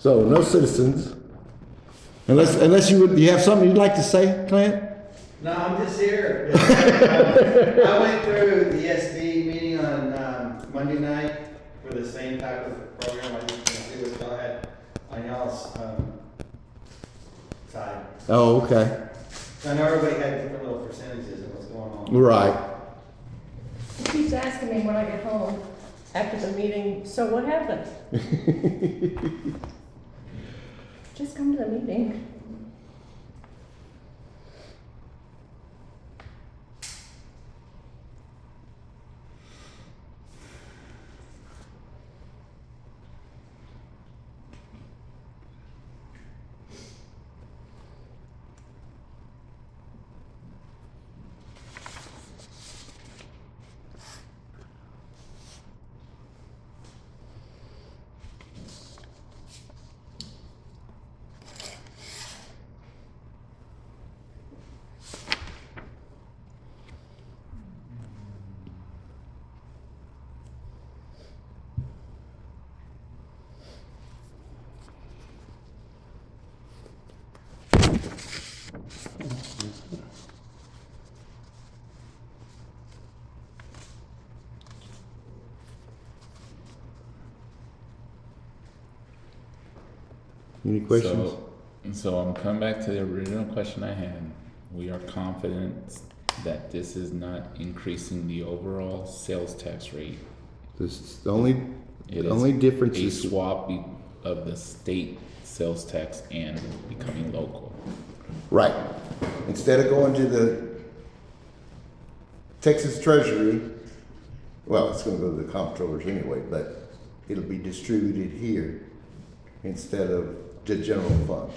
So no citizens. Unless you have something you'd like to say, Clint? No, I'm just here. I went through the ESD meeting on Monday night for the same type of program. I just want to see what y'all had on y'all's side. Oh, okay. I know everybody had different little percentages of what's going on. Right. He keeps asking me when I get home after the meeting, so what happened? Just come to the meeting. Any questions? So I'm coming back to the original question I had. We are confident that this is not increasing the overall sales tax rate. The only difference a is swap of the state sales tax and becoming local. right. Instead of going to the Texas Treasury, well, it's going to go to the comptrollers anyway, but it'll be distributed here instead of the general fund.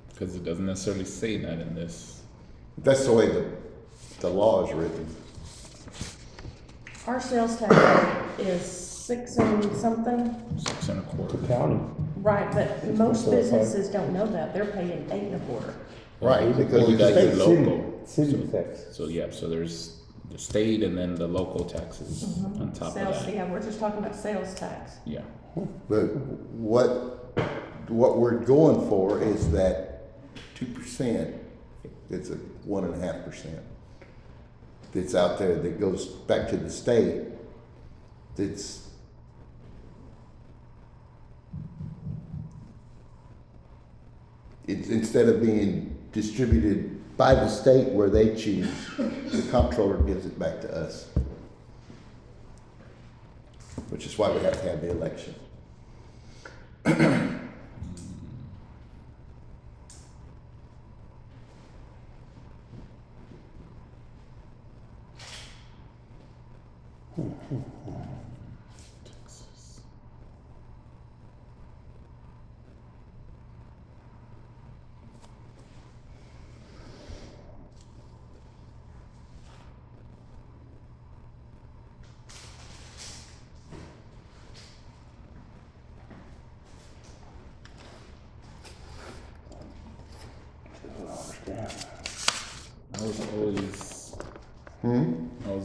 Because it doesn't necessarily say that in this. That's the way the law is written. Our sales tax rate is 6 and something. 6 1/4. County. Right, but most businesses don't know that. They're paying 8 1/4. Right, because we it's got state your local. City tax. So yeah, so there's the state and then the local taxes on top Sales, of that. yeah, we're just talking about sales tax. Yeah. But what we're going for is that 2%. It's a 1.5%. That's out there that goes back to the state. That's it's instead of being distributed by the state where they choose, the comptroller gives it back to us. Which is why we have to have the election. Texas. I was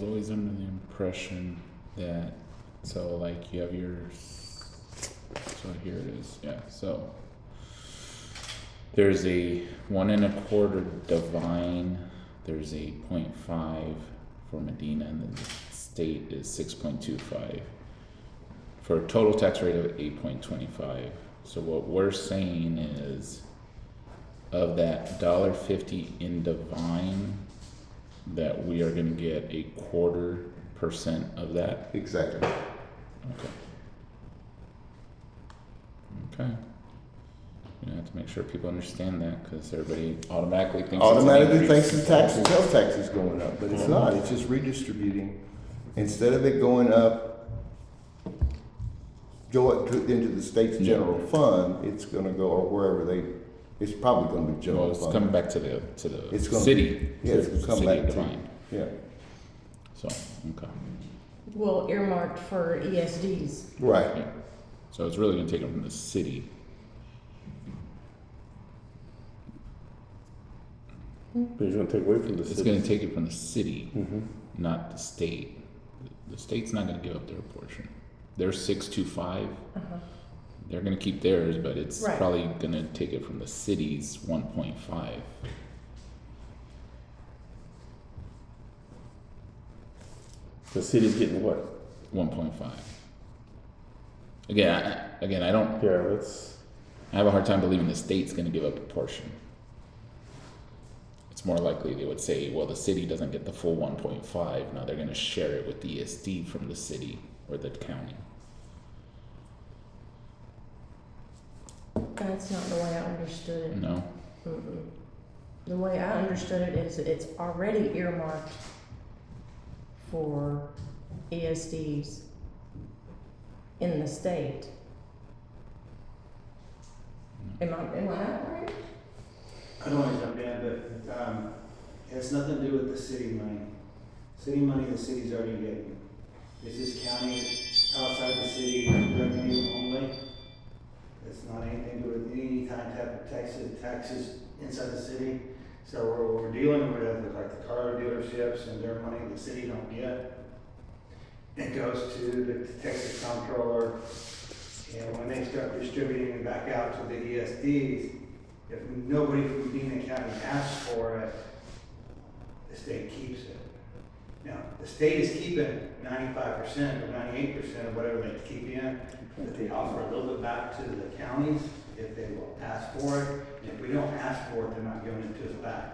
always under the impression that, so like you have yours, so here it is, yeah, so there's a 1 1/4 Devine, there's a 0.5 for Medina, and then the state is 6.25 for a total tax rate of 8.25. So what we're saying is of that $1.50 in Devine, that we are going to get a 1/4% of that. Exactly. Okay. Okay. You have to make sure people understand that because everybody automatically thinks Automatically it's thinks the sales tax is going up, but it's not. It's just redistributing. Instead of it going up, into the state's general fund, it's going to go or wherever it's probably going to be general Well, it's fund. coming back to the It's gonna city. Yeah, it's going to come City back of to Devine. yeah. So okay. Well, earmarked for ESDs. Right. Yeah. So it's really going to take them from the city. But he's gonna take away from the It's city. going to take it from the city, not the state. The state's not going to give up their portion. They're 625. they're gonna keep theirs, but it's Right. probably gonna take it from the city's 1.5. The city's getting what? 1.5. Again, I don't. Yeah, that's, I have a hard time believing the state's gonna give up a portion. It's more likely they would say, well, the city doesn't get the full 1.5. Now they're gonna share it with the ESD from the city or the county. That's not the way I understood it. No. Mm-mm. The way I understood it is it's already earmarked for ESDs in the state. Am I not right? I don't want to jump in, but, it has nothing to do with the city money. City money, the city's already getting. This is county outside the city revenue only. It's not anything to do with any kind of taxes inside the city. So what we're dealing with, like the car dealerships and their money, the city don't get. It goes to the Texas comptroller, and when they start distributing it back out to the ESDs, if nobody from Medina County asks for it, the state keeps it. Now, the state is keeping 95% or 98% of whatever they keep in, but they offer a little bit back to the counties if they will ask for it. And if we don't ask for it, they're not giving it to us back.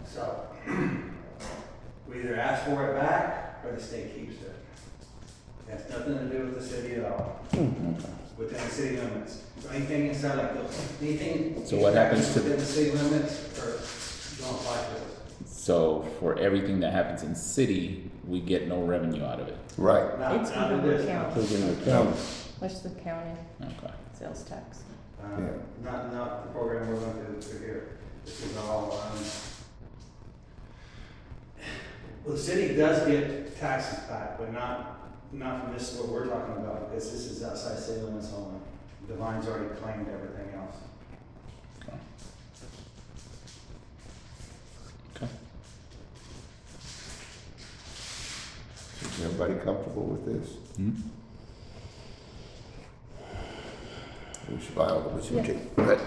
So, we either ask for it back or the state keeps it. It has nothing to do with the city at all, within the city limits. So anything inside like anything. So what happens to- within the city limits or don't apply to us. So for everything that happens in city, we get no revenue out of it. Right. Not, It's not within with the this. county. taking the county. What's the county Okay. sales tax? Yeah. Not the program we're going to do through here. This is all, well, the city does get taxes back, but not from this, what we're talking about, because this is outside city limits only. Devine's already claimed everything else. Okay. Is everybody comfortable with this? Hmm? We should buy all the procedure. But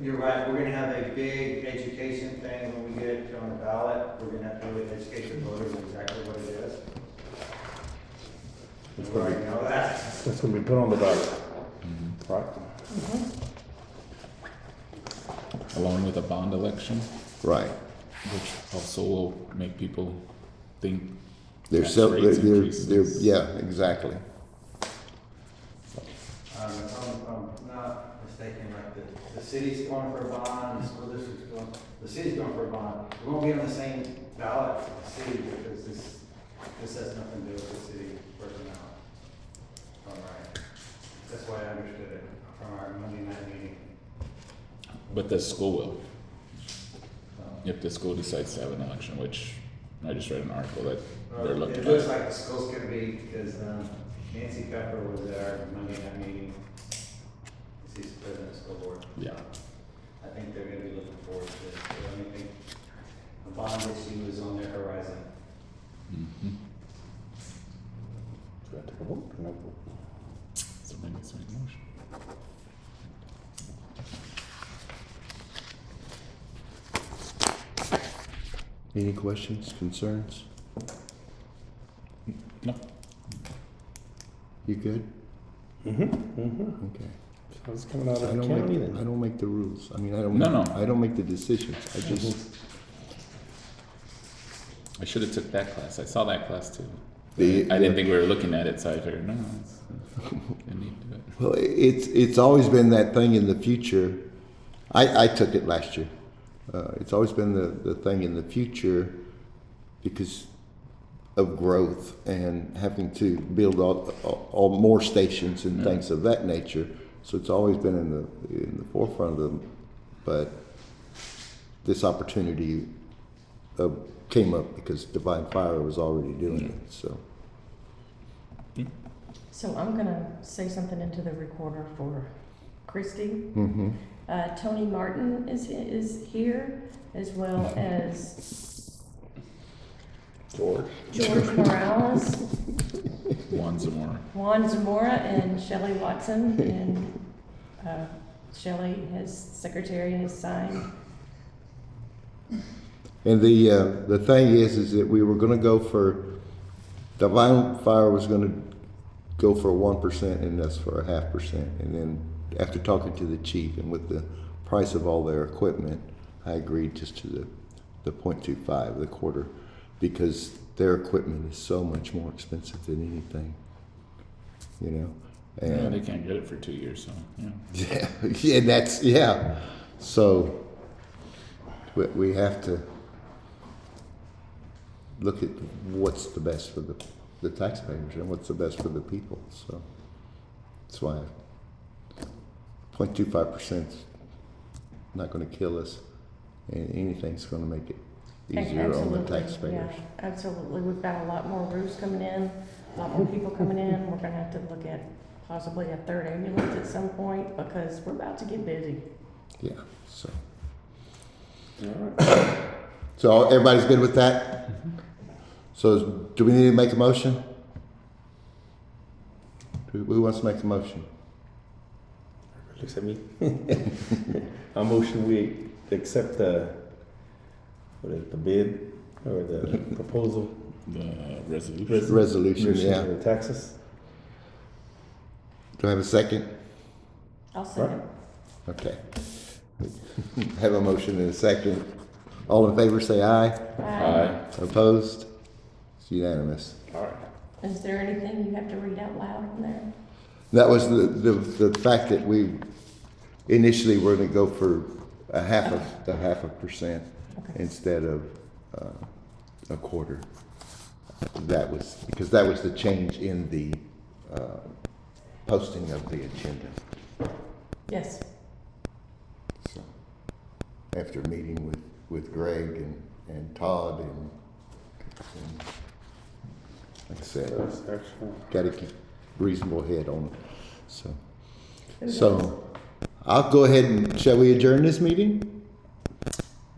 you're right, we're gonna have a big education thing when we get it on the ballot. We're gonna have to really educate the voters exactly what it is. It's We gonna already be, know that. it's gonna be put on the ballot, right? Along with a bond election, Right. which also will make people think There's tax so, rates they're, increases. yeah, exactly. If I'm not mistaken, like the city's going for a bond, the school district's going, the city's going for a bond. We won't be on the same ballot with the city because this has nothing to do with the city personnel. All right. That's why I understood it from our Monday night meeting. But the school will. If the school decides to have an election, which I just read an article that they're looking It looks at. like the school's gonna be, because Nancy Pepper was at our Monday night meeting. She's the president of the school board. Yeah. I think they're gonna be looking forward to it. So I think a bond issue is on their horizon. Mm-hmm. Should I take a vote? Can I vote? Somebody needs to make a motion. Any questions, concerns? No. You good? Okay. So it's coming out I of the don't county make, I then? don't make the rules. I mean, I don't. No. I don't make the decisions. I just, I should have took that class. I saw that class too. The- I didn't think we were looking at it, so I figured, no, it's, I need to do it. well, it's always been that thing in the future. I took it last year. It's always been the thing in the future because of growth and having to build all more stations and things of that nature. So it's always been in the forefront of them. But this opportunity came up because Divine Fire was already doing it. So So I'm gonna say something into the recorder for Christie. mm-hmm. Tony Martin is here, as well as George. George Morales. Juan Zamora. Juan Zamora and Shelley Watson, and Shelley, his secretary, has signed. And the thing is that we were gonna go for, Devine Fire was gonna go for 1% and us for 0.5%. And then after talking to the chief and with the price of all their equipment, I agreed just to the 0.25, the quarter, because their equipment is so much more expensive than anything, you know? Yeah, And they can't get it for 2 years, so, yeah. yeah, that's, yeah. So we have to look at what's the best for the taxpayers and what's the best for the people. So that's why 0.25% is not going to kill us, and anything's going to make it easier on the Absolutely, taxpayers. Yeah, absolutely. We've got a lot more roofs coming in, a lot more people coming in. We're gonna have to look at possibly a third ambulance at some point because we're about to get busy. Yeah. So All right. so everybody's good with that. So do we need to make a motion? Who wants to make the motion? Looks at me. I motion we accept the bid or the proposal. The resolution. Resolution, yeah. For the taxes. Do I have a second? I'll second. Okay. Have a motion and a second. All in favor say aye. Aye. Opposed? It's unanimous. All right. Is there anything you have to read out loud on there? That was the fact that we initially were going to go for a half a percent Okay. instead of a quarter. That was because that was the change in the posting of the agenda. Yes. So after meeting with Greg and Todd and like I said, That's excellent. got to keep reasonable head on it. So I'll go ahead and shall we adjourn this meeting?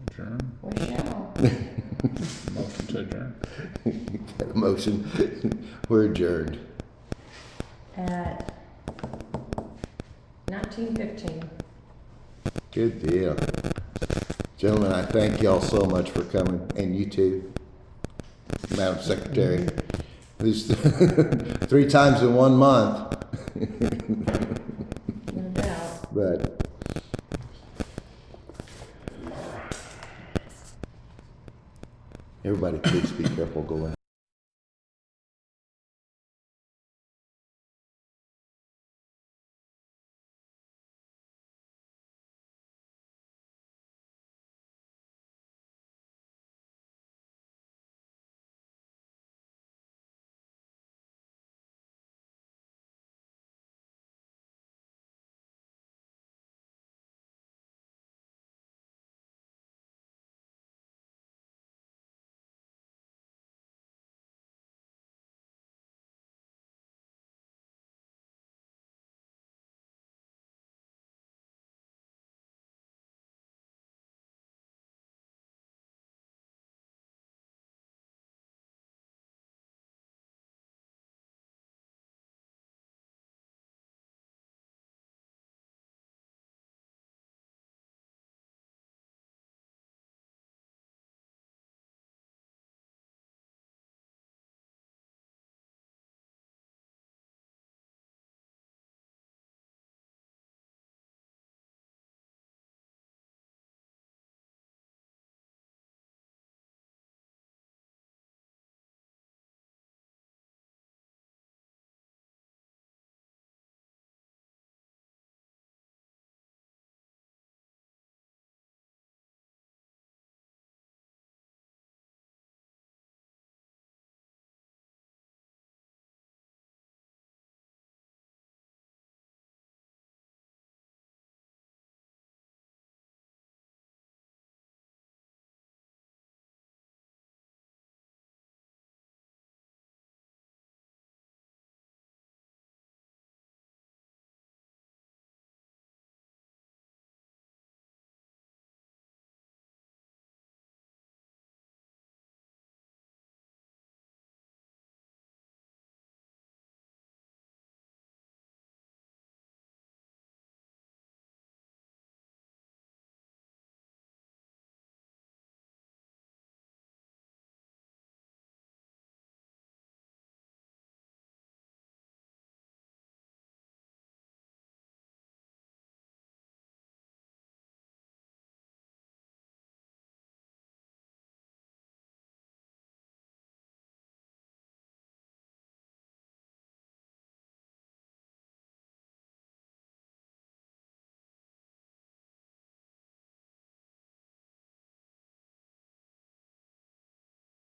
Adjourn. We shall. Motion to adjourn. Got a motion. We're adjourned. At 19:15. Good deal. Gentlemen, I thank y'all so much for coming, and you too, Madam Secretary. These 3 times in 1 month. No doubt. But everybody please be careful going